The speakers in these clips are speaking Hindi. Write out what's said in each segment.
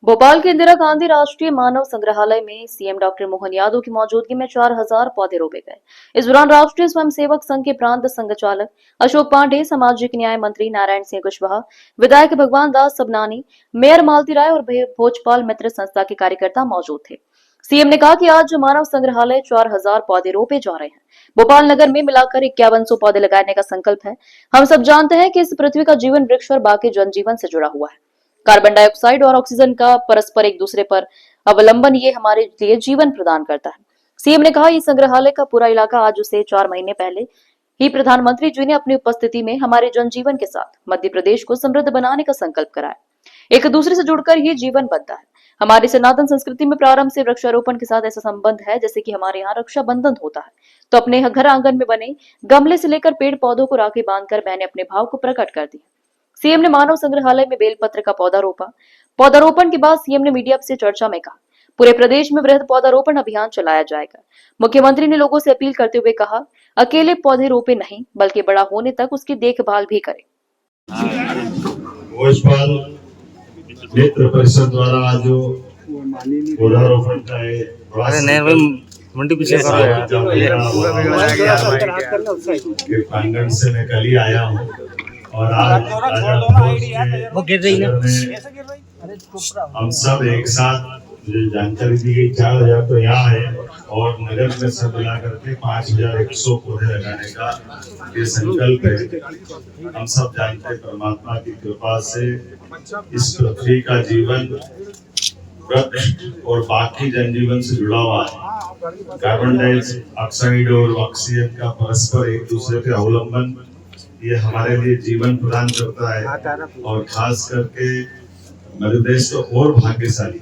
भोपाल के इंदिरा गांधी राष्ट्रीय मानव संग्रहालय में सीएम डॉक्टर मोहन यादव की मौजूदगी में 4000 पौधे रोपे गए। इस दौरान राष्ट्रीय स्वयंसेवक संघ के प्रांत संघचालक अशोक पांडे, सामाजिक न्याय मंत्री नारायण सिंह कुशवाहा, विधायक भगवान दास सबनानी, मेयर मालती राय और भोजपाल मित्र संस्था के कार्यकर्ता मौजूद थे। सीएम ने कहा कि आज जो मानव संग्रहालय 4000 पौधे रोपे जा रहे हैं, भोपाल नगर में मिलाकर 5100 पौधे लगाने का संकल्प है। हम सब जानते हैं कि इस पृथ्वी का जीवन वृक्ष और बाकी जनजीवन से जुड़ा हुआ है। कार्बन डाइऑक्साइड और ऑक्सीजन का परस्पर एक दूसरे पर अवलंबन ये हमारे लिए जीवन प्रदान करता है। सीएम ने कहा, इस संग्रहालय का पूरा इलाका आज से 4 महीने पहले ही प्रधानमंत्री जी ने अपनी उपस्थिति में हमारे जनजीवन के साथ मध्य प्रदेश को समृद्ध बनाने का संकल्प कराया। एक दूसरे से जुड़कर ये जीवन बनता है। हमारी सनातन संस्कृति में प्रारंभ से वृक्षारोपण के साथ ऐसा संबंध है जैसे कि हमारे यहाँ रक्षाबंधन होता है, तो अपने घर आंगन में बने गमले से लेकर पेड़ पौधों को राखी बांधकर मैंने अपने भाव को प्रकट कर दिया। सीएम ने मानव संग्रहालय में बेलपत्र का पौधा रोपा। पौधारोपण के बाद सीएम ने मीडिया से चर्चा में कहा, पूरे प्रदेश में वृहद पौधारोपण अभियान चलाया जाएगा। मुख्यमंत्री ने लोगों से अपील करते हुए कहा, अकेले पौधे रोपे नहीं बल्कि बड़ा होने तक उसकी देखभाल भी करें। भोजपाल मित्र परिषद द्वारा जो पौधारोपण का मंडी पीछे प्रांगण से मैं कल ही आया हूँ और आज वो गिर रही ना। हम सब एक साथ जो जानकारी दी गई 4000 तो यहाँ है और नगर में सब मिला करके 5100 पौधे लगाने का ये संकल्प है। हम सब जानते हैं परमात्मा की कृपा से इस पृथ्वी का जीवन वृक्ष और बाकी जनजीवन से जुड़ा हुआ है। कार्बन डाइऑक्साइड और ऑक्सीजन का परस्पर एक दूसरे के अवलंबन ये हमारे लिए जीवन प्रदान करता है और खास करके मध्य प्रदेश तो और भाग्यशाली,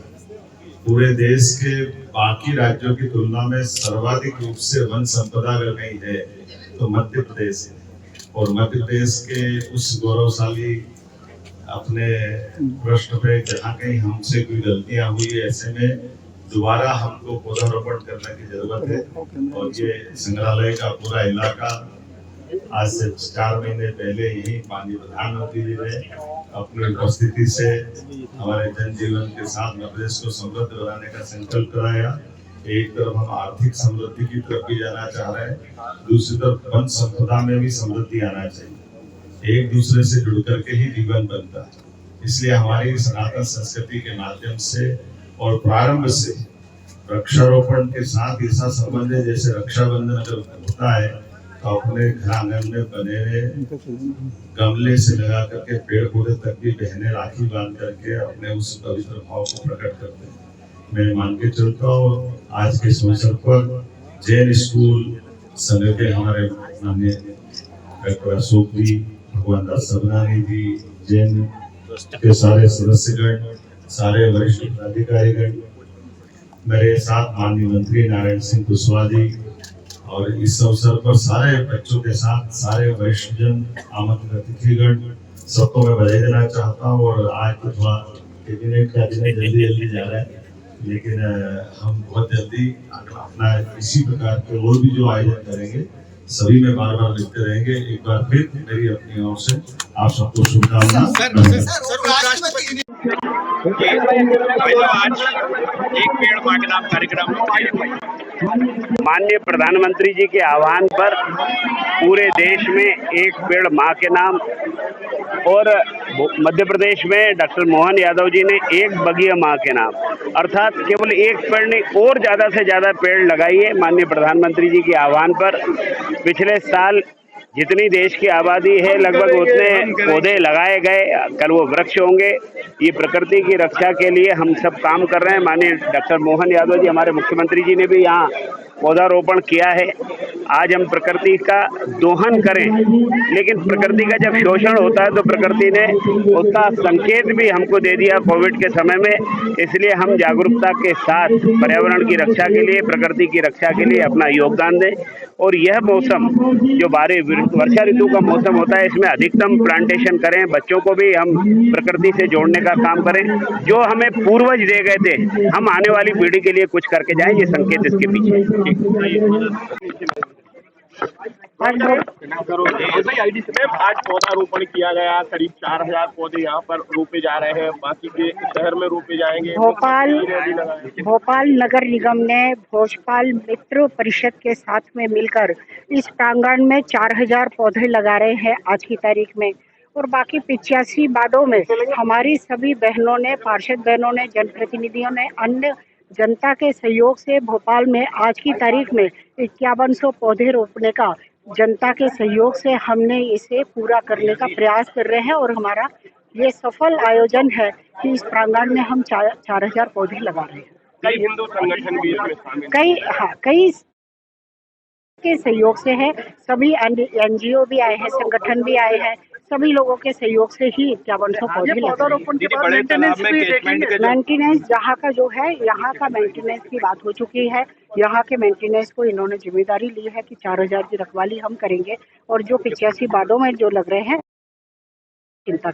पूरे देश के बाकी राज्यों की तुलना में सर्वाधिक रूप से वन संपदा अगर कहीं है तो मध्य प्रदेश है। और मध्य प्रदेश के उस गौरवशाली अपने प्रश्न पे जहाँ कहीं हमसे कोई गलतियां हुई है, ऐसे में दोबारा हमको पौधारोपण करने की जरूरत है। और ये संग्रहालय का पूरा इलाका आज से 4 महीने पहले ही माननीय प्रधानमंत्री जी ने अपनी उपस्थिति से हमारे जनजीवन के साथ मध्य प्रदेश को समृद्ध बनाने का संकल्प कराया। एक तरफ हम आर्थिक समृद्धि की तरफ भी जाना चाह रहे हैं, दूसरी तरफ वन संपदा में भी समृद्धि आना चाहिए। एक दूसरे से जुड़ करके ही जीवन बनता है। इसलिए हमारी सनातन संस्कृति के माध्यम से और प्रारंभ से वृक्षारोपण के साथ ऐसा संबंध है जैसे रक्षाबंधन अगर होता है तो अपने घर आंगन में बने हुए गमले से लगा करके पेड़ पौधे तक भी बहने राखी बांध करके अपने उस पवित्र भाव को प्रकट करते हैं। मैं मान के चलता हूँ आज के इस अवसर पर जैन स्कूल संघ के हमारे माननीय डॉक्टर अशोक जी, भगवान दास सबनानी जी, जैन के सारे सदस्यगण, सारे वरिष्ठ अधिकारीगण, मेरे साथ माननीय मंत्री नारायण सिंह कुशवाहा जी और इस अवसर पर सारे बच्चों के साथ सारे वरिष्ठ जन, आमंत्रित अतिथिगण, सबको मैं बधाई देना चाहता हूँ। और आज तो थोड़ा कैबिनेट का दिन जल्दी जा रहा है, लेकिन हम बहुत जल्दी अपना इसी प्रकार के और भी जो आयोजन करेंगे सभी में बार बार लिखते रहेंगे। एक बार फिर मेरी अपनी ओर से आप सबको शुभकामनाएं। आज एक पेड़ मां के नाम कार्यक्रम माननीय प्रधानमंत्री जी के आह्वान पर पूरे देश में एक पेड़ मां के नाम और मध्य प्रदेश में डॉक्टर मोहन यादव जी ने एक बगिया मां के नाम, अर्थात केवल एक पेड़ नहीं और ज़्यादा से ज़्यादा पेड़ लगाइए। माननीय प्रधानमंत्री जी के आह्वान पर पिछले साल जितनी देश की आबादी है लगभग उतने पौधे लगाए गए, कल वो वृक्ष होंगे। ये प्रकृति की रक्षा के लिए हम सब काम कर रहे हैं। माननीय डॉक्टर मोहन यादव जी हमारे मुख्यमंत्री जी ने भी यहाँ पौधारोपण किया है। आज हम प्रकृति का दोहन करें, लेकिन प्रकृति का जब शोषण होता है तो प्रकृति ने उसका संकेत भी हमको दे दिया कोविड के समय में। इसलिए हम जागरूकता के साथ पर्यावरण की रक्षा के लिए, प्रकृति की रक्षा के लिए अपना योगदान दें। और यह मौसम जो वर्षा ऋतु का मौसम होता है, इसमें अधिकतम प्लांटेशन करें। बच्चों को भी हम प्रकृति से जोड़ने का काम करें। जो हमें पूर्वज दे गए थे, हम आने वाली पीढ़ी के लिए कुछ करके जाएं, ये संकेत इसके पीछे। आज पौधारोपण किया गया, करीब 4000 पौधे यहाँ पर रोपे जा रहे हैं, बाकी के शहर में रोपे जाएंगे। भोपाल नगर निगम ने भोपाल मित्र परिषद के साथ में मिलकर इस प्रांगण में 4000 पौधे लगा रहे हैं आज की तारीख में। और बाकी 85 वार्डों में हमारी सभी बहनों ने, पार्षद बहनों ने, जनप्रतिनिधियों ने, अन्य जनता के सहयोग से भोपाल में आज की तारीख में 5100 पौधे रोपने का जनता के सहयोग से हमने इसे पूरा करने का प्रयास कर रहे हैं। और हमारा ये सफल आयोजन है कि इस प्रांगण में हम 4000 पौधे लगा रहे हैं। कई हिंदू संगठन भी इसमें शामिल कई के सहयोग से है। सभी NGO भी आए हैं, संगठन भी आए हैं, सभी लोगों के सहयोग से ही 5100 पौधे लगे। मेंटेनेंस जहाँ का जो है, यहाँ का मेंटेनेंस की बात हो चुकी है। यहाँ के मेंटेनेंस को इन्होंने जिम्मेदारी ली है कि 4000 की रखवाली हम करेंगे। और जो 85 वार्डों में जो लग रहे हैं, चिंता